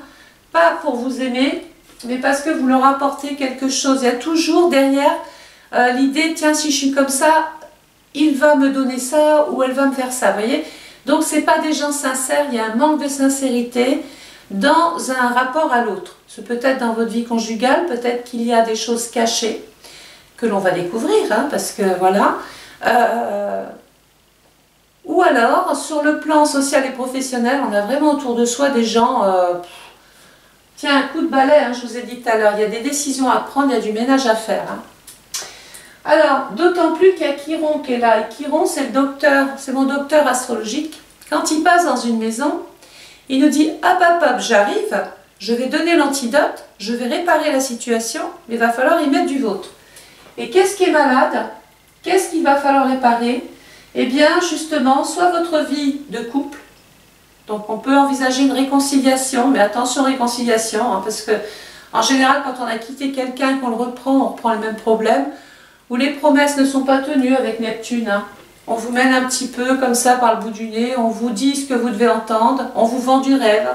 pas pour vous aimer, mais parce que vous leur apportez quelque chose. Il y a toujours derrière l'idée, tiens, si je suis comme ça, il va me donner ça ou elle va me faire ça, vous voyez. Donc, ce n'est pas des gens sincères, il y a un manque de sincérité dans un rapport à l'autre. C'est peut-être dans votre vie conjugale, peut-être qu'il y a des choses cachées que l'on va découvrir, hein, parce que voilà. Ou alors, sur le plan social et professionnel, on a vraiment autour de soi des gens... tiens, un coup de balai, hein, je vous ai dit tout à l'heure, il y a des décisions à prendre, il y a du ménage à faire. Hein. Alors, d'autant plus qu'il y a Chiron qui est là. Et Chiron, c'est le docteur, c'est mon docteur astrologique. Quand il passe dans une maison, il nous dit « Hop, hop, hop, j'arrive, je vais donner l'antidote, je vais réparer la situation, mais il va falloir y mettre du vôtre. » Et qu'est-ce qui est malade? Qu'est-ce qu'il va falloir réparer? Eh bien, justement, soit votre vie de couple, donc on peut envisager une réconciliation, mais attention réconciliation, hein, parce que en général, quand on a quitté quelqu'un, qu'on le reprend, on reprend les mêmes problèmes, où les promesses ne sont pas tenues avec Neptune. Hein. On vous mène un petit peu comme ça par le bout du nez, on vous dit ce que vous devez entendre, on vous vend du rêve.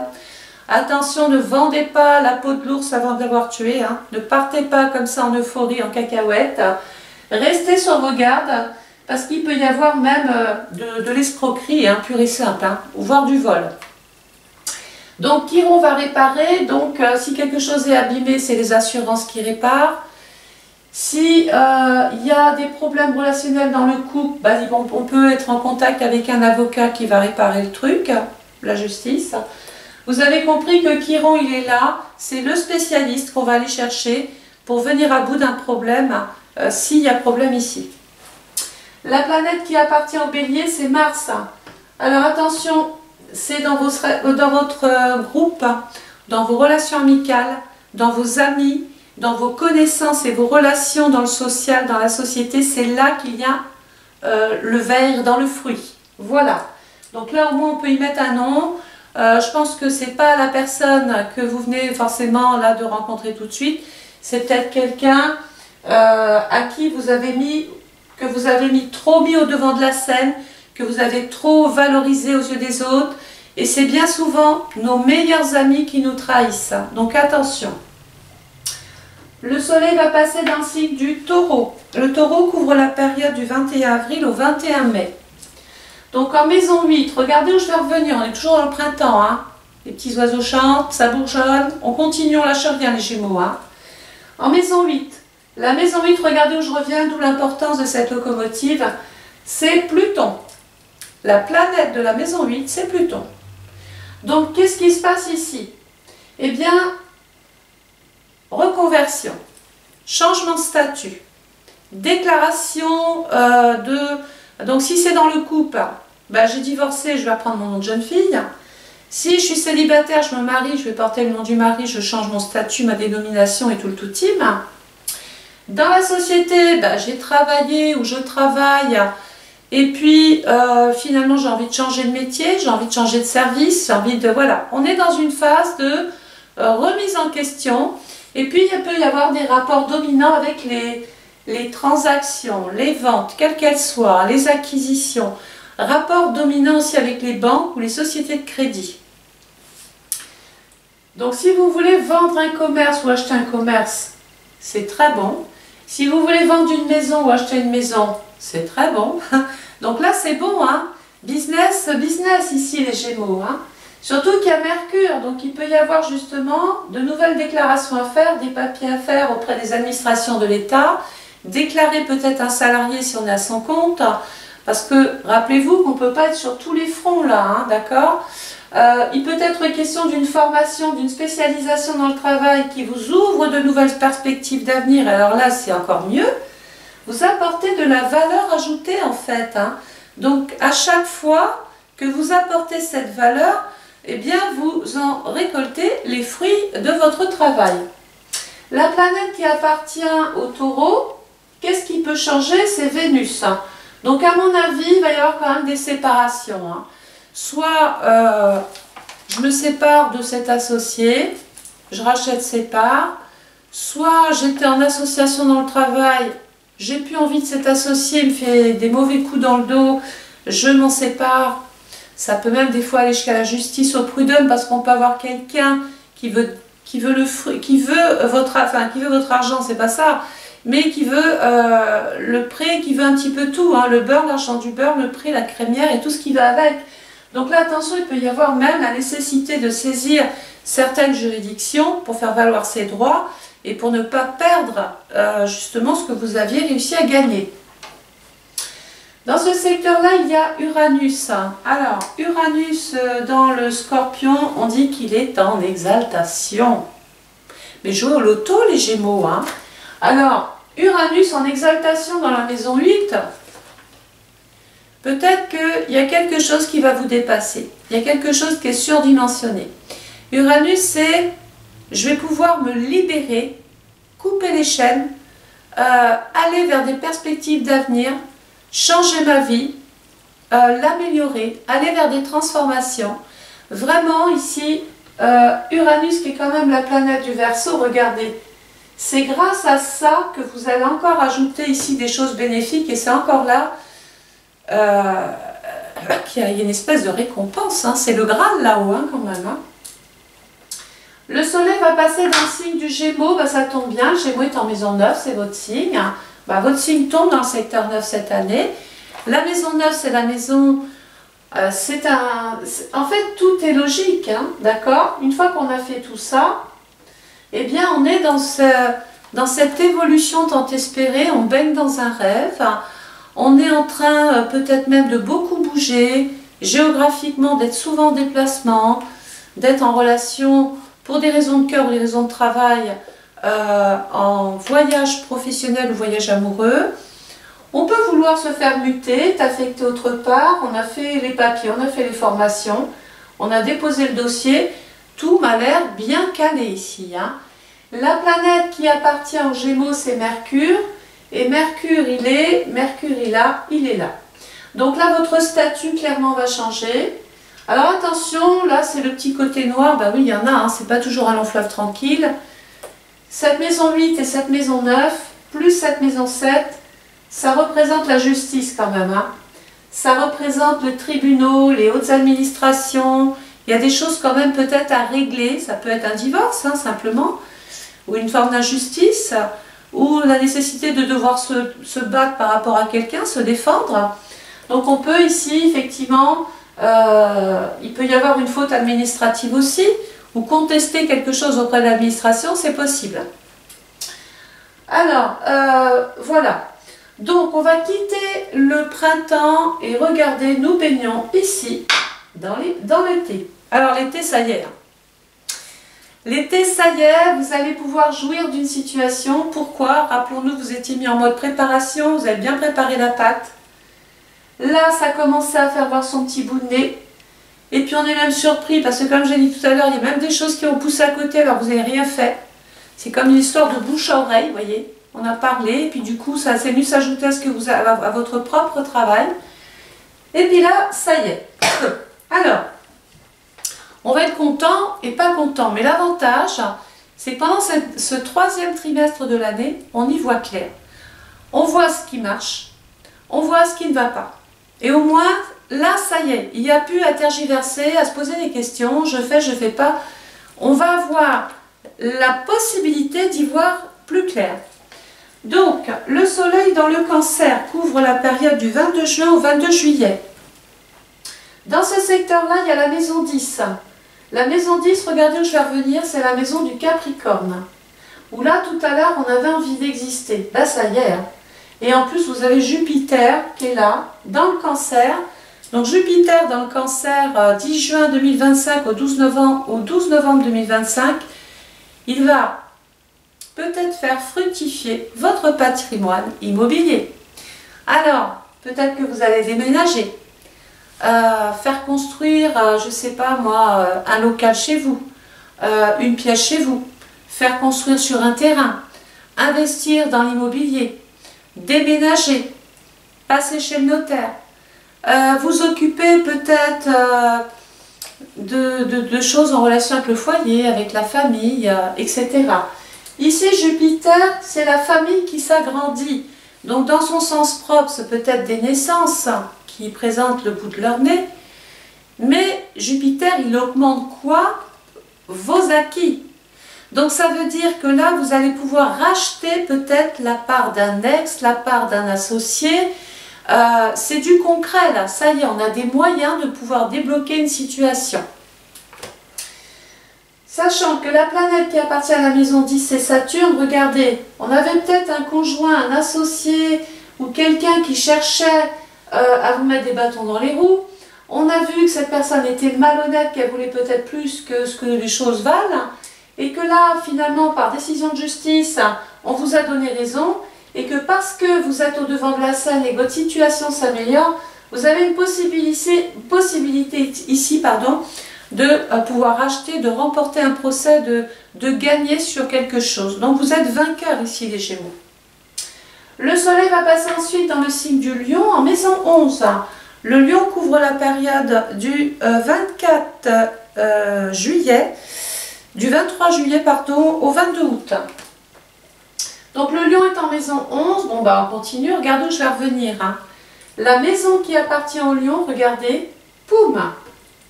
Attention, ne vendez pas la peau de l'ours avant de l'avoir tué, hein. Ne partez pas comme ça en euphorie, en cacahuète. Restez sur vos gardes, parce qu'il peut y avoir même de l'escroquerie, hein, pure et simple, hein, voire du vol. Donc Chiron va réparer, donc si quelque chose est abîmé, c'est les assurances qui réparent. Si y a des problèmes relationnels dans le couple, bah, on peut être en contact avec un avocat qui va réparer le truc, la justice. Vous avez compris que Chiron, il est là, c'est le spécialiste qu'on va aller chercher pour venir à bout d'un problème, s'il y a problème ici. La planète qui appartient au Bélier, c'est Mars. Alors attention, c'est dans votre groupe, dans vos relations amicales, dans vos amis, dans vos connaissances et vos relations dans le social, dans la société, c'est là qu'il y a le ver dans le fruit. Voilà. Donc là, au moins, on peut y mettre un nom. Je pense que ce n'est pas la personne que vous venez forcément là de rencontrer tout de suite. C'est peut-être quelqu'un à qui vous avez mis, que vous avez trop mis au devant de la scène, que vous avez trop valorisé aux yeux des autres. Et c'est bien souvent nos meilleurs amis qui nous trahissent. Donc attention. Le soleil va passer dans le signe du taureau. Le taureau couvre la période du 21 avril au 21 mai. Donc en maison 8, regardez où je vais revenir, on est toujours dans le printemps. Hein. Les petits oiseaux chantent, ça bourgeonne. On continue, on lâche rien les Gémeaux. Hein. En maison 8, la maison 8, regardez où je reviens, d'où l'importance de cette locomotive. C'est Pluton. La planète de la maison 8, c'est Pluton. Donc qu'est-ce qui se passe ici? Eh bien, reconversion, changement de statut, déclaration Donc si c'est dans le couple, ben, j'ai divorcé, je vais reprendre mon nom de jeune fille. Si je suis célibataire, je me marie, je vais porter le nom du mari, je change mon statut, ma dénomination et tout le tout team. Dans la société, ben, j'ai travaillé ou je travaille. Et puis finalement j'ai envie de changer de métier, j'ai envie de changer de service, j'ai envie de... Voilà, on est dans une phase de remise en question. Et puis, il peut y avoir des rapports dominants avec les transactions, les ventes, quelles qu'elles soient, les acquisitions. Rapports dominants aussi avec les banques ou les sociétés de crédit. Donc, si vous voulez vendre un commerce ou acheter un commerce, c'est très bon. Si vous voulez vendre une maison ou acheter une maison, c'est très bon. Donc là, c'est bon, hein. Business, business ici, les Gémeaux, hein. Surtout qu'il y a Mercure, donc il peut y avoir justement de nouvelles déclarations à faire, des papiers à faire auprès des administrations de l'État, déclarer peut-être un salarié si on est à son compte, parce que rappelez-vous qu'on ne peut pas être sur tous les fronts là, hein, d'accord? Il peut être question d'une formation, d'une spécialisation dans le travail qui vous ouvre de nouvelles perspectives d'avenir, alors là c'est encore mieux. Vous apportez de la valeur ajoutée en fait, hein. Donc à chaque fois que vous apportez cette valeur, eh bien, vous en récoltez les fruits de votre travail. La planète qui appartient au taureau, qu'est-ce qui peut changer? C'est Vénus. Donc, à mon avis, il va y avoir quand même des séparations. Hein. soit je me sépare de cet associé, je rachète ses parts, soit j'étais en association dans le travail, j'ai plus envie de cet associé, il me fait des mauvais coups dans le dos, je m'en sépare. Ça peut même des fois aller jusqu'à la justice au prud'homme parce qu'on peut avoir quelqu'un qui veut votre argent, c'est pas ça, mais qui veut le prêt, qui veut un petit peu tout, hein, le beurre, l'argent du beurre, le prêt, la crémière et tout ce qui va avec. Donc là, attention, il peut y avoir même la nécessité de saisir certaines juridictions pour faire valoir ses droits et pour ne pas perdre justement ce que vous aviez réussi à gagner. Dans ce secteur-là, il y a Uranus. Alors, Uranus dans le Scorpion, on dit qu'il est en exaltation. Mais jouez au loto, les Gémeaux. Hein. Alors, Uranus en exaltation dans la maison 8, peut-être qu'il y a quelque chose qui va vous dépasser. Il y a quelque chose qui est surdimensionné. Uranus, c'est je vais pouvoir me libérer, couper les chaînes, aller vers des perspectives d'avenir, changer ma vie, l'améliorer, aller vers des transformations. Vraiment ici, Uranus qui est quand même la planète du Verseau, regardez, c'est grâce à ça que vous allez encore ajouter ici des choses bénéfiques et c'est encore là qu'il y a une espèce de récompense, hein. C'est le Graal là-haut hein, quand même. Hein. Le soleil va passer dans le signe du Gémeaux, bah, ça tombe bien, le Gémeaux est en maison 9, c'est votre signe. Bah, votre signe tombe dans le secteur 9 cette année. La maison 9, c'est la maison... en fait, tout est logique, hein, d'accord? Une fois qu'on a fait tout ça, eh bien, on est dans cette évolution tant espérée, on baigne dans un rêve, on est en train peut-être même de beaucoup bouger, géographiquement, d'être souvent en déplacement, d'être en relation, pour des raisons de cœur ou des raisons de travail, en voyage professionnel ou voyage amoureux. On peut vouloir se faire muter, être affecté autre part, on a fait les papiers, on a fait les formations, on a déposé le dossier, tout m'a l'air bien calé ici. Hein. La planète qui appartient aux Gémeaux, c'est Mercure, et Mercure, il est là, il est là. Donc là, votre statut clairement va changer. Alors attention, là c'est le petit côté noir, bah oui, il y en a, hein, c'est pas toujours un long fleuve tranquille. Cette maison 8 et cette maison 9, plus cette maison 7, ça représente la justice quand même. Hein. Ça représente le tribunal, les hautes administrations. Il y a des choses quand même peut-être à régler. Ça peut être un divorce, hein, simplement, ou une forme d'injustice, ou la nécessité de devoir se battre par rapport à quelqu'un, se défendre. Donc on peut ici, effectivement, il peut y avoir une faute administrative aussi, ou contester quelque chose auprès de l'administration, c'est possible. Alors, voilà. Donc, on va quitter le printemps et regardez, nous baignons ici, dans l'été. Alors, l'été, ça y est. L'été, ça y est, vous allez pouvoir jouir d'une situation. Pourquoi? Rappelons-nous, vous étiez mis en mode préparation, vous avez bien préparé la pâte. Là, ça commençait à faire voir son petit bout de nez. Et puis, on est même surpris, parce que comme j'ai dit tout à l'heure, il y a même des choses qui ont poussé à côté, alors vous n'avez rien fait. C'est comme une histoire de bouche à oreille, vous voyez. On a parlé, et puis du coup, ça s'est venu s'ajouter à ce que vous avez, à votre propre travail. Et puis là, ça y est. Alors, on va être content et pas content. Mais l'avantage, c'est que pendant ce troisième trimestre de l'année, on y voit clair. On voit ce qui marche, on voit ce qui ne va pas. Et au moins, là, ça y est, il n'y a plus à tergiverser, à se poser des questions, je fais pas. On va avoir la possibilité d'y voir plus clair. Donc, le soleil dans le Cancer couvre la période du 22 juin au 22 juillet. Dans ce secteur-là, il y a la maison 10. La maison 10, regardez où je vais revenir, c'est la maison du Capricorne. Où là, tout à l'heure, on avait envie d'exister. Là, ça y est. Hein. Et en plus, vous avez Jupiter qui est là, dans le Cancer. Donc, Jupiter dans le Cancer, 10 juin 2025 au 12 novembre 2025, il va peut-être faire fructifier votre patrimoine immobilier. Alors, peut-être que vous allez déménager, faire construire, je ne sais pas moi, un local chez vous, une pièce chez vous, faire construire sur un terrain, investir dans l'immobilier, déménager, passer chez le notaire, vous occupez peut-être de choses en relation avec le foyer, avec la famille, etc. Ici, Jupiter, c'est la famille qui s'agrandit. Donc, dans son sens propre, c'est peut-être des naissances qui présentent le bout de leur nez. Mais Jupiter, il augmente quoi? Vos acquis. Donc, ça veut dire que là, vous allez pouvoir racheter peut-être la part d'un ex, la part d'un associé. C'est du concret, là. Ça y est, on a des moyens de pouvoir débloquer une situation. Sachant que la planète qui appartient à la maison 10, c'est Saturne, regardez, on avait peut-être un conjoint, un associé ou quelqu'un qui cherchait à vous mettre des bâtons dans les roues. On a vu que cette personne était malhonnête, qu'elle voulait peut-être plus que ce que les choses valent. Et que là, finalement, par décision de justice, on vous a donné raison. Et que parce que vous êtes au devant de la scène et que votre situation s'améliore, vous avez une possibilité ici, de pouvoir acheter, de remporter un procès, de gagner sur quelque chose. Donc vous êtes vainqueur ici les Gémeaux. Le Soleil va passer ensuite dans le signe du Lion en maison 11. Le Lion couvre la période du 23 juillet au 22 août. Donc le Lion est en maison 11. Bon bah on continue, regardez où je vais revenir. La maison qui appartient au Lion, regardez, poum,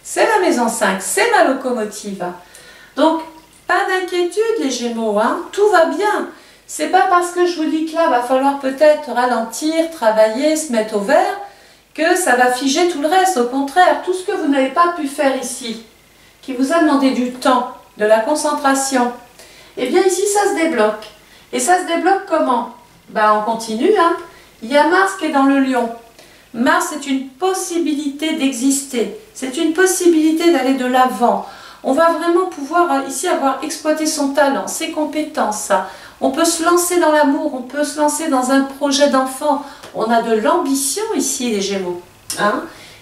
c'est la maison 5, c'est ma locomotive. Donc, pas d'inquiétude les Gémeaux, tout va bien. C'est pas parce que je vous dis que là, va falloir peut-être ralentir, travailler, se mettre au vert, que ça va figer tout le reste. Au contraire, tout ce que vous n'avez pas pu faire ici, qui vous a demandé du temps, de la concentration, eh bien ici, ça se débloque. Et ça se débloque comment? On continue, Il y a Mars qui est dans le Lion. Mars, c'est une possibilité d'exister, c'est une possibilité d'aller de l'avant. On va vraiment pouvoir ici avoir exploité son talent, ses compétences. On peut se lancer dans l'amour, on peut se lancer dans un projet d'enfant. On a de l'ambition ici, les Gémeaux.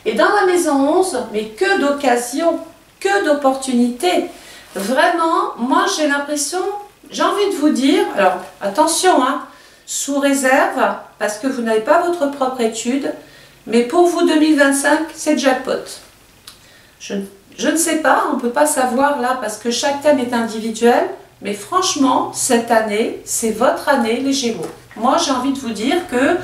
Et dans la maison 11, mais que d'occasions, que d'opportunités. Vraiment, moi j'ai l'impression, j'ai envie de vous dire, alors attention, sous réserve, parce que vous n'avez pas votre propre étude, mais pour vous, 2025, c'est jackpot. Je ne sais pas, on ne peut pas savoir là, parce que chaque thème est individuel, mais franchement, cette année, c'est votre année, les Gémeaux. Moi, j'ai envie de vous dire que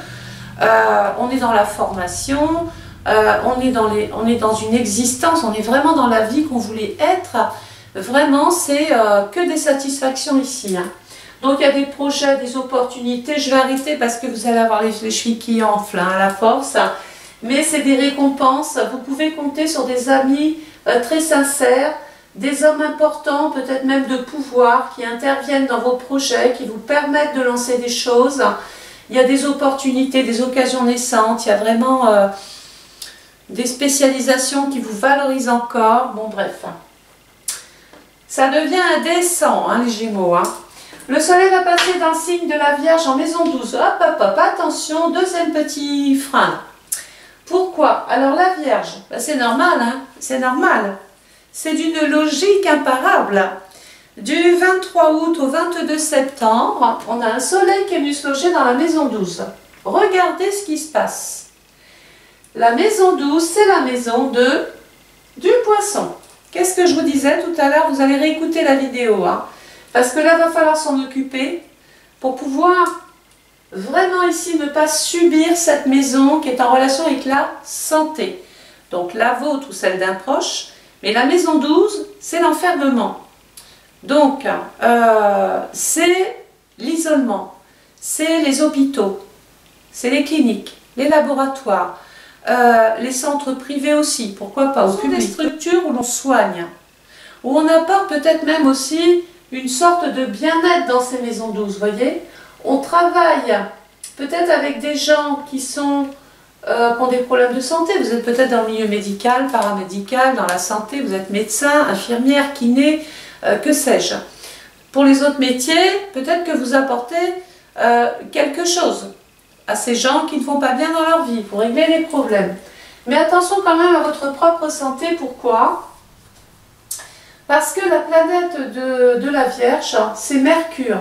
on est dans la formation, on est dans une existence, on est vraiment dans la vie qu'on voulait être. Vraiment, c'est que des satisfactions ici. Donc, il y a des projets, des opportunités. Je vais arrêter parce que vous allez avoir les chevilles qui enflent à la force. Mais c'est des récompenses. Vous pouvez compter sur des amis très sincères, des hommes importants, peut-être même de pouvoir, qui interviennent dans vos projets, qui vous permettent de lancer des choses. Il y a des opportunités, des occasions naissantes. Il y a vraiment des spécialisations qui vous valorisent encore. Bon, bref. Ça devient indécent, les Gémeaux. Le Soleil va passer dans le signe de la Vierge en maison 12. Hop, hop, hop, attention, deuxième petit frein. Pourquoi? Alors la Vierge, c'est normal, c'est normal. C'est d'une logique imparable. Du 23 août au 22 septembre, on a un Soleil qui est venu se loger dans la maison 12. Regardez ce qui se passe. La maison 12, c'est la maison du Poisson. Qu'est-ce que je vous disais tout à l'heure? Vous allez réécouter la vidéo, parce que là, il va falloir s'en occuper pour pouvoir vraiment ici ne pas subir cette maison qui est en relation avec la santé. Donc la vôtre ou celle d'un proche. Mais la maison 12, c'est l'enfermement. Donc, c'est l'isolement, c'est les hôpitaux, c'est les cliniques, les laboratoires, les centres privés aussi, pourquoi pas, au public. Des structures où l'on soigne, où on apporte peut-être même aussi une sorte de bien-être dans ces maisons 12, vous voyez. On travaille peut-être avec des gens qui ont des problèmes de santé. Vous êtes peut-être dans le milieu médical, paramédical, dans la santé, vous êtes médecin, infirmière, kiné, que sais-je. Pour les autres métiers, peut-être que vous apportez quelque chose à ces gens qui ne vont pas bien dans leur vie, pour régler les problèmes. Mais attention quand même à votre propre santé, pourquoi ? Parce que la planète de la Vierge, c'est Mercure.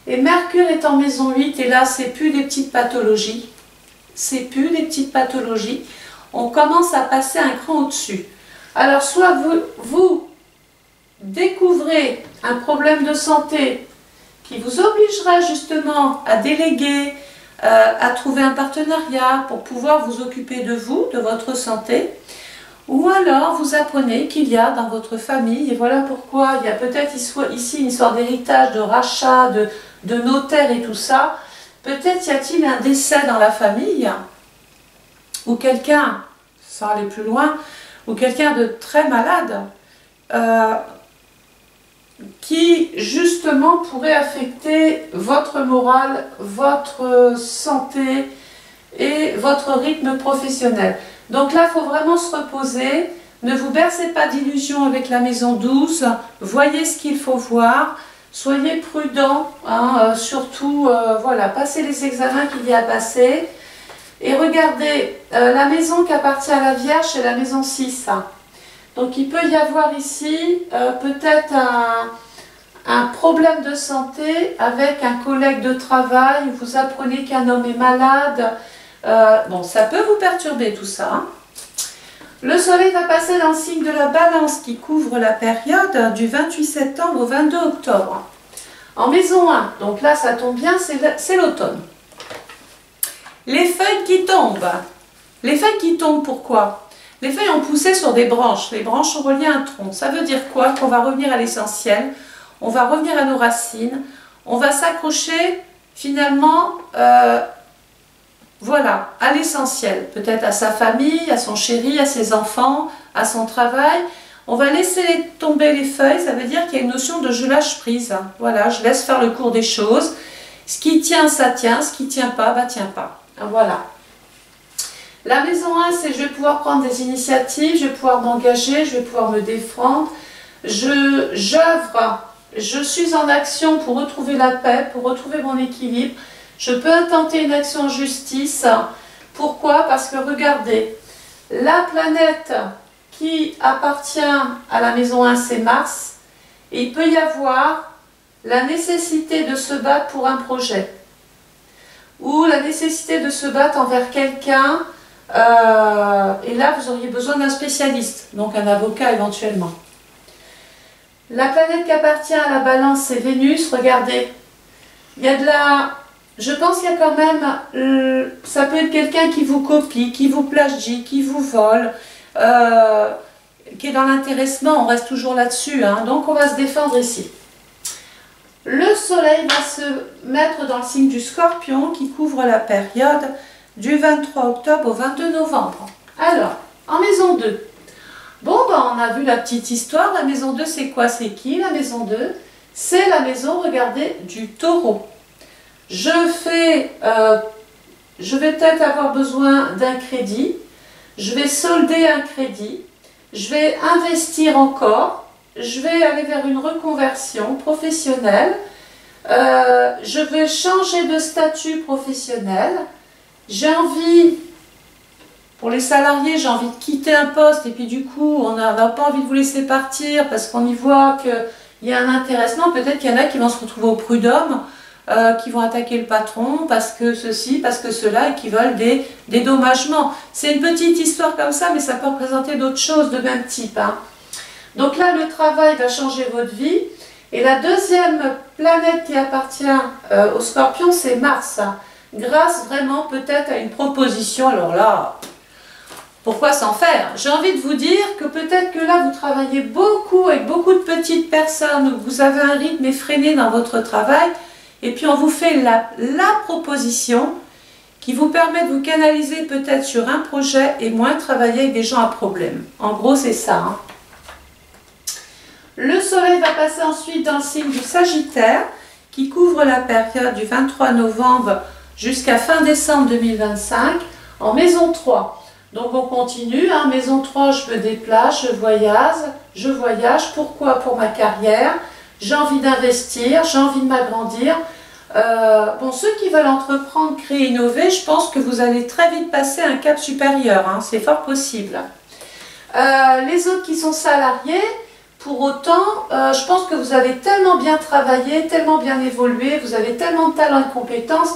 Et Mercure est en maison 8, et là, c'est plus des petites pathologies. C'est plus des petites pathologies. on commence à passer un cran au-dessus. Alors, soit vous découvrez un problème de santé qui vous obligera justement à déléguer, à trouver un partenariat pour pouvoir vous occuper de vous, de votre santé, ou alors vous apprenez qu'il y a dans votre famille, et voilà pourquoi il y a peut-être ici une histoire d'héritage, de rachat, de notaire et tout ça, peut-être y a-t-il un décès dans la famille, ou quelqu'un, sans aller plus loin, ou quelqu'un de très malade, qui justement pourrait affecter votre morale, votre santé et votre rythme professionnel. Donc là, il faut vraiment se reposer, ne vous bercez pas d'illusions avec la maison 12, voyez ce qu'il faut voir, soyez prudent, hein, surtout, voilà, passez les examens qu'il y a à passer. Et regardez, la maison qui appartient à la Vierge, c'est la maison 6. Donc il peut y avoir ici peut-être un problème de santé avec un collègue de travail, vous apprenez qu'un homme est malade. Bon, ça peut vous perturber tout ça. Le soleil va passer dans le signe de la Balance qui couvre la période du 28 septembre au 22 octobre. En maison 1, donc là ça tombe bien, c'est l'automne. Les feuilles qui tombent. Les feuilles qui tombent, pourquoi? Les feuilles ont poussé sur des branches. Les branches ont relié un tronc. Ça veut dire quoi? Qu'on va revenir à l'essentiel. On va revenir à nos racines. On va s'accrocher finalement, voilà, à l'essentiel. Peut-être à sa famille, à son chéri, à ses enfants, à son travail. On va laisser tomber les feuilles. Ça veut dire qu'il y a une notion de je lâche prise. Voilà, je laisse faire le cours des choses. Ce qui tient, ça tient. Ce qui ne tient pas, bah tient pas. Voilà. La maison 1, c'est je vais pouvoir prendre des initiatives, je vais pouvoir m'engager, je vais pouvoir me défendre. J'œuvre, je suis en action pour retrouver la paix, pour retrouver mon équilibre. Je peux intenter une action en justice. Pourquoi? Parce que regardez, la planète qui appartient à la maison 1, c'est Mars. Et il peut y avoir la nécessité de se battre pour un projet. Ou la nécessité de se battre envers quelqu'un, et là vous auriez besoin d'un spécialiste, donc un avocat éventuellement. La planète qui appartient à la Balance, c'est Vénus, regardez, il y a de la... Je pense qu'il y a quand même, ça peut être quelqu'un qui vous copie, qui vous plagie, qui vous vole, qui est dans l'intéressement, on reste toujours là-dessus, hein, donc on va se défendre ici. Le soleil va se mettre dans le signe du Scorpion qui couvre la période du 23 octobre au 22 novembre. Alors, en maison 2. Bon, ben, on a vu la petite histoire. La maison 2, c'est quoi? C'est qui la maison 2? C'est la maison, regardez, du Taureau. Je vais peut-être avoir besoin d'un crédit. Je vais solder un crédit. Je vais investir encore. Je vais aller vers une reconversion professionnelle, je vais changer de statut professionnel, j'ai envie, pour les salariés, j'ai envie de quitter un poste et puis du coup, on n'a pas envie de vous laisser partir parce qu'on y voit qu'il y a un intéressement, peut-être qu'il y en a qui vont se retrouver au prud'homme, qui vont attaquer le patron parce que ceci, parce que cela et qui veulent des dédommagements. C'est une petite histoire comme ça, mais ça peut représenter d'autres choses de même type, hein. Donc là, le travail va changer votre vie. Et la deuxième planète qui appartient au Scorpion, c'est Mars. Grâce vraiment peut-être à une proposition. Alors là, pourquoi s'en faire? J'ai envie de vous dire que peut-être que là, vous travaillez beaucoup avec beaucoup de petites personnes. Vous avez un rythme effréné dans votre travail. Et puis on vous fait la proposition qui vous permet de vous canaliser peut-être sur un projet et moins travailler avec des gens à problème. En gros, c'est ça, hein. Le soleil va passer ensuite dans le signe du Sagittaire qui couvre la période du 23 novembre jusqu'à fin décembre 2025 en maison 3. Donc on continue, hein, maison 3, je me déplace, je voyage. Pourquoi? Pour ma carrière. J'ai envie d'investir, j'ai envie de m'agrandir. Bon, ceux qui veulent entreprendre, créer, innover, je pense que vous allez très vite passer à un cap supérieur, hein, c'est fort possible. Les autres qui sont salariés, pour autant, je pense que vous avez tellement bien travaillé, tellement bien évolué, vous avez tellement de talent et de compétences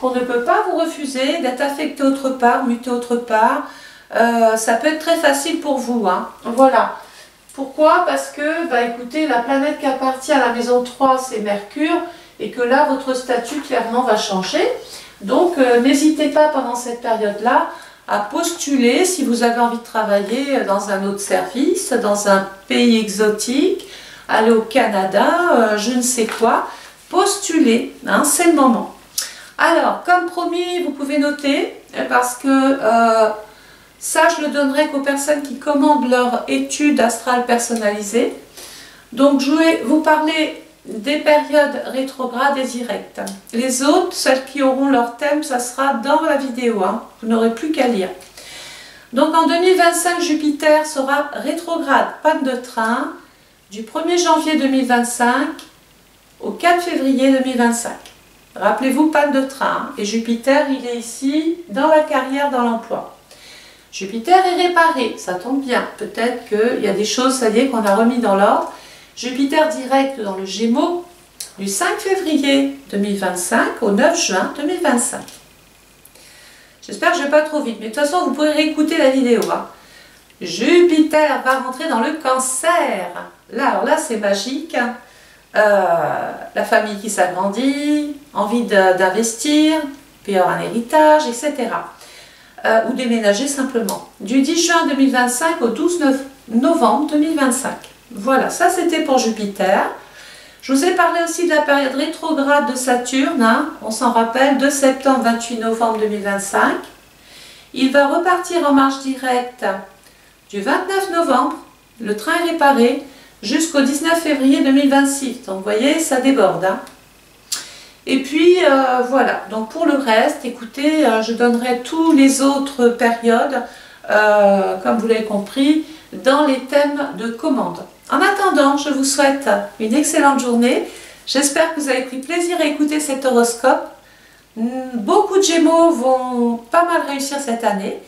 qu'on ne peut pas vous refuser d'être affecté autre part, muté autre part, ça peut être très facile pour vous, hein. Voilà. Pourquoi? Parce que, bah, écoutez, la planète qui appartient à la maison 3, c'est Mercure, et que là, votre statut, clairement, va changer. Donc, n'hésitez pas pendant cette période-là à postuler si vous avez envie de travailler dans un autre service, dans un pays exotique, aller au Canada, je ne sais quoi. Postulez, hein, c'est le moment. Alors, comme promis, vous pouvez noter, parce que ça, je le donnerai qu'aux personnes qui commandent leur étude astrale personnalisée. Donc, je vais vous parler des périodes rétrogrades et directes. Les autres, celles qui auront leur thème, ça sera dans la vidéo, hein. Vous n'aurez plus qu'à lire. Donc, en 2025, Jupiter sera rétrograde, panne de train, du 1er janvier 2025 au 4 février 2025. Rappelez-vous, panne de train, et Jupiter, il est ici, dans la carrière, dans l'emploi. Jupiter est réparé, ça tombe bien. Peut-être qu'il y a des choses, ça y est, qu'on a remis dans l'ordre. Jupiter direct dans le Gémeaux, du 5 février 2025 au 9 juin 2025. J'espère que je ne vais pas trop vite, mais de toute façon, vous pourrez réécouter la vidéo, hein. Jupiter va rentrer dans le Cancer. Là, alors là, c'est magique. La famille qui s'agrandit, envie d'investir, puis avoir un héritage, etc. Ou déménager simplement. Du 10 juin 2025 au 12 novembre 2025. Voilà, ça c'était pour Jupiter. Je vous ai parlé aussi de la période rétrograde de Saturne, hein, on s'en rappelle, 2 septembre, 28 novembre 2025. Il va repartir en marche directe du 29 novembre, le train est réparé, jusqu'au 19 février 2026. Donc vous voyez, ça déborde, hein. Et puis voilà, donc pour le reste, écoutez, je donnerai toutes les autres périodes, comme vous l'avez compris, dans les thèmes de commande. En attendant, je vous souhaite une excellente journée. J'espère que vous avez pris plaisir à écouter cet horoscope. Beaucoup de Gémeaux vont pas mal réussir cette année.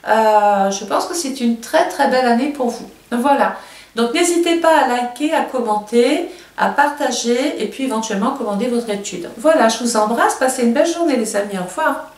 Je pense que c'est une très très belle année pour vous. Voilà. Donc n'hésitez pas à liker, à commenter, à partager et puis éventuellement commander votre étude. Voilà, je vous embrasse. Passez une belle journée les amis. Au revoir.